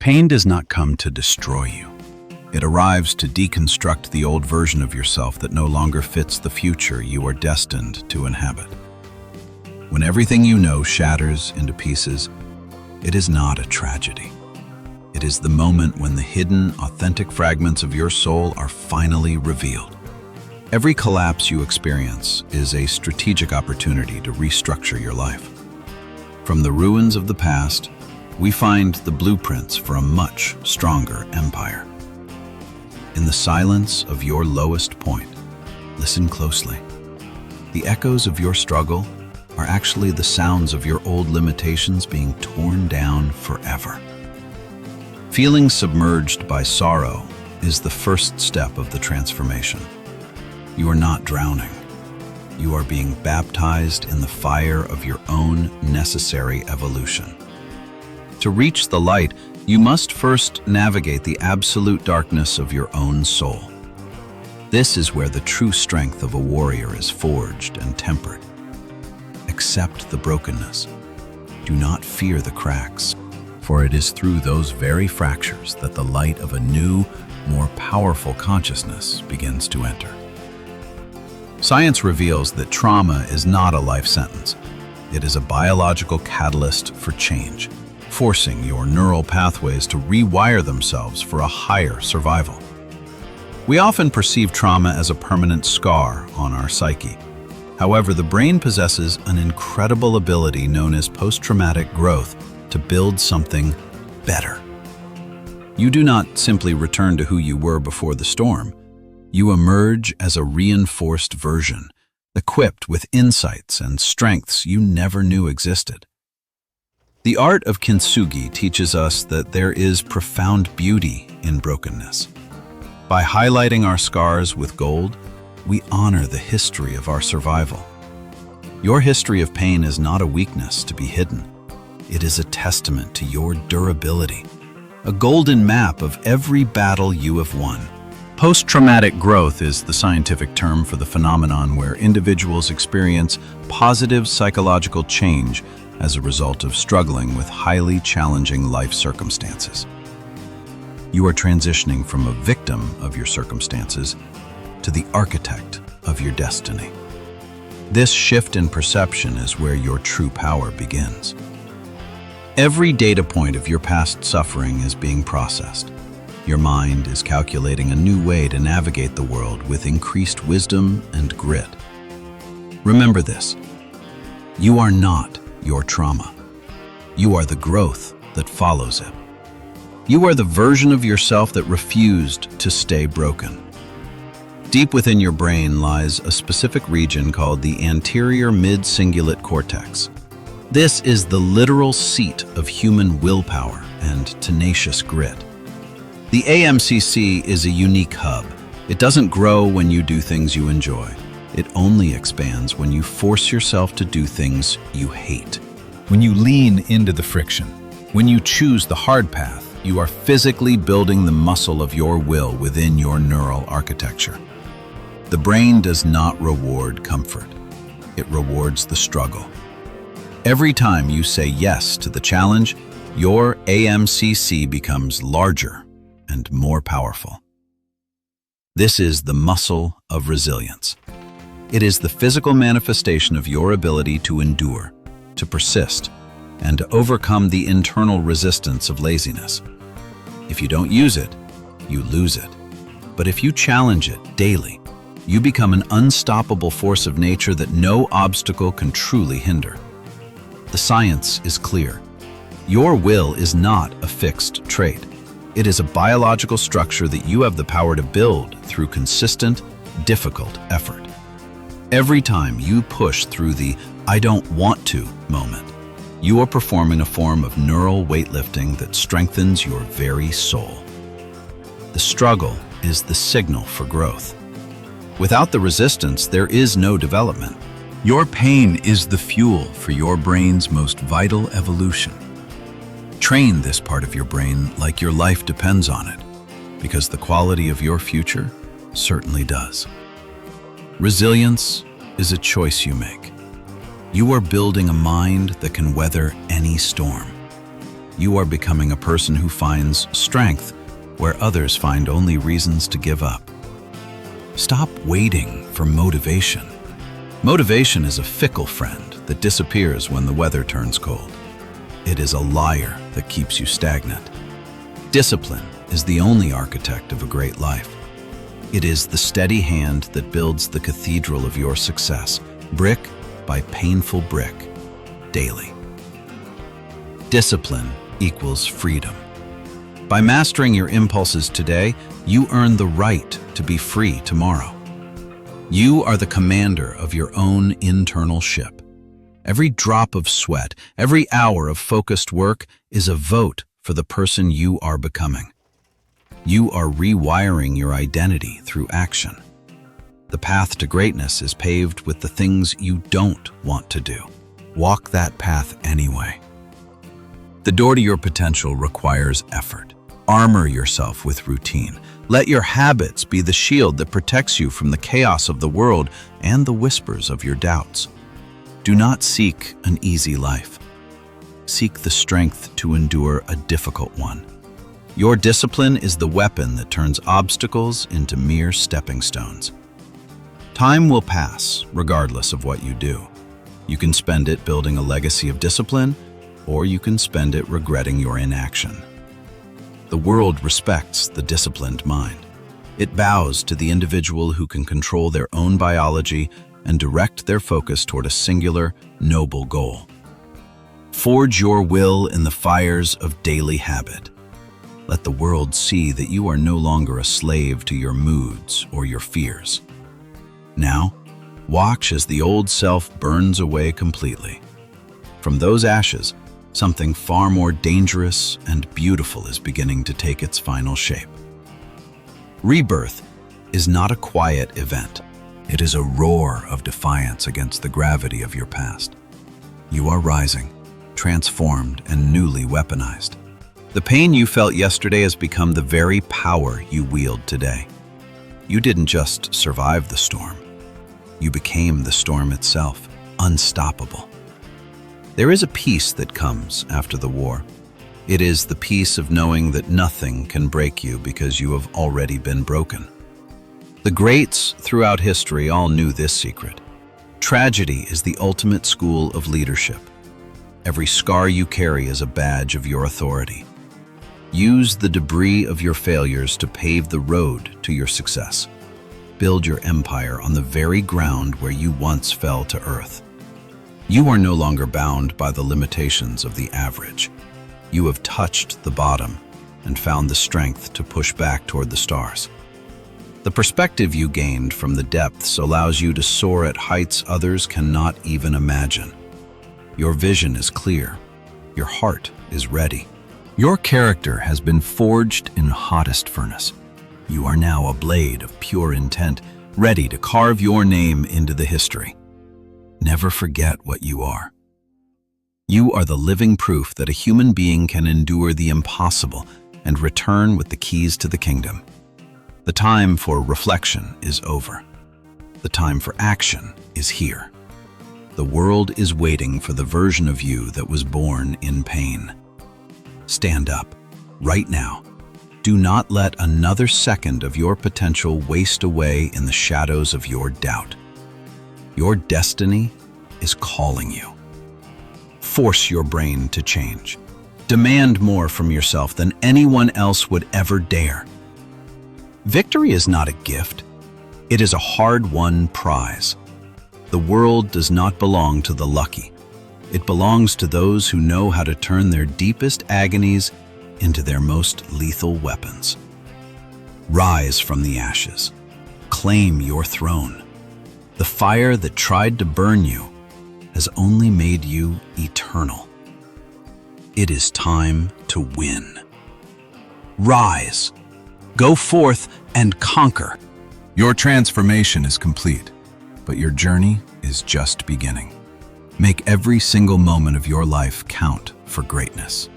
Pain does not come to destroy you. It arrives to deconstruct the old version of yourself that no longer fits the future you are destined to inhabit. When everything you know shatters into pieces, it is not a tragedy. It is the moment when the hidden, authentic fragments of your soul are finally revealed. Every collapse you experience is a strategic opportunity to restructure your life. From the ruins of the past, we find the blueprints for a much stronger empire. In the silence of your lowest point, listen closely. The echoes of your struggle are actually the sounds of your old limitations being torn down forever. Feeling submerged by sorrow is the first step of the transformation. You are not drowning. You are being baptized in the fire of your own necessary evolution. To reach the light, you must first navigate the absolute darkness of your own soul. This is where the true strength of a warrior is forged and tempered. Accept the brokenness. Do not fear the cracks, for it is through those very fractures that the light of a new, more powerful consciousness begins to enter. Science reveals that trauma is not a life sentence. It is a biological catalyst for change, forcing your neural pathways to rewire themselves for a higher survival. We often perceive trauma as a permanent scar on our psyche. However, the brain possesses an incredible ability known as post-traumatic growth to build something better. You do not simply return to who you were before the storm. You emerge as a reinforced version, equipped with insights and strengths you never knew existed. The art of kintsugi teaches us that there is profound beauty in brokenness. By highlighting our scars with gold, we honor the history of our survival. Your history of pain is not a weakness to be hidden. It is a testament to your durability, a golden map of every battle you have won. Post-traumatic growth is the scientific term for the phenomenon where individuals experience positive psychological change as a result of struggling with highly challenging life circumstances. You are transitioning from a victim of your circumstances to the architect of your destiny. This shift in perception is where your true power begins. Every data point of your past suffering is being processed. Your mind is calculating a new way to navigate the world with increased wisdom and grit. Remember this: you are not your trauma. You are the growth that follows it. You are the version of yourself that refused to stay broken. Deep within your brain lies a specific region called the anterior mid-cingulate cortex. This is the literal seat of human willpower and tenacious grit. The AMCC is a unique hub. It doesn't grow when you do things you enjoy. It only expands when you force yourself to do things you hate. When you lean into the friction, when you choose the hard path, you are physically building the muscle of your will within your neural architecture. The brain does not reward comfort. It rewards the struggle. Every time you say yes to the challenge, your AMCC becomes larger and more powerful. This is the muscle of resilience. It is the physical manifestation of your ability to endure, to persist, and to overcome the internal resistance of laziness. If you don't use it, you lose it. But if you challenge it daily, you become an unstoppable force of nature that no obstacle can truly hinder. The science is clear. Your will is not a fixed trait. It is a biological structure that you have the power to build through consistent, difficult effort. Every time you push through the "I don't want to" moment, you are performing a form of neural weightlifting that strengthens your very soul. The struggle is the signal for growth. Without the resistance, there is no development. Your pain is the fuel for your brain's most vital evolution. Train this part of your brain like your life depends on it, because the quality of your future certainly does. Resilience is a choice you make. You are building a mind that can weather any storm. You are becoming a person who finds strength where others find only reasons to give up. Stop waiting for motivation. Motivation is a fickle friend that disappears when the weather turns cold. It is a liar that keeps you stagnant. Discipline is the only architect of a great life. It is the steady hand that builds the cathedral of your success, brick by painful brick, daily. Discipline equals freedom. By mastering your impulses today, you earn the right to be free tomorrow. You are the commander of your own internal ship. Every drop of sweat, every hour of focused work is a vote for the person you are becoming. You are rewiring your identity through action. The path to greatness is paved with the things you don't want to do. Walk that path anyway. The door to your potential requires effort. Armor yourself with routine. Let your habits be the shield that protects you from the chaos of the world and the whispers of your doubts. Do not seek an easy life. Seek the strength to endure a difficult one. Your discipline is the weapon that turns obstacles into mere stepping stones. Time will pass, regardless of what you do. You can spend it building a legacy of discipline, or you can spend it regretting your inaction. The world respects the disciplined mind. It bows to the individual who can control their own biology and direct their focus toward a singular, noble goal. Forge your will in the fires of daily habit. Let the world see that you are no longer a slave to your moods or your fears. Now, watch as the old self burns away completely. From those ashes, something far more dangerous and beautiful is beginning to take its final shape. Rebirth is not a quiet event. It is a roar of defiance against the gravity of your past. You are rising, transformed and newly weaponized. The pain you felt yesterday has become the very power you wield today. You didn't just survive the storm. You became the storm itself, unstoppable. There is a peace that comes after the war. It is the peace of knowing that nothing can break you because you have already been broken. The greats throughout history all knew this secret. Tragedy is the ultimate school of leadership. Every scar you carry is a badge of your authority. Use the debris of your failures to pave the road to your success. Build your empire on the very ground where you once fell to earth. You are no longer bound by the limitations of the average. You have touched the bottom and found the strength to push back toward the stars. The perspective you gained from the depths allows you to soar at heights others cannot even imagine. Your vision is clear. Your heart is ready. Your character has been forged in hottest furnace. You are now a blade of pure intent, ready to carve your name into the history. Never forget what you are. You are the living proof that a human being can endure the impossible and return with the keys to the kingdom. The time for reflection is over. The time for action is here. The world is waiting for the version of you that was born in pain. Stand up, right now. Do not let another second of your potential waste away in the shadows of your doubt. Your destiny is calling you. Force your brain to change. Demand more from yourself than anyone else would ever dare. Victory is not a gift. It is a hard-won prize. The world does not belong to the lucky. It belongs to those who know how to turn their deepest agonies into their most lethal weapons. Rise from the ashes. Claim your throne. The fire that tried to burn you has only made you eternal. It is time to win. Rise. Go forth and conquer. Your transformation is complete, but your journey is just beginning. Make every single moment of your life count for greatness.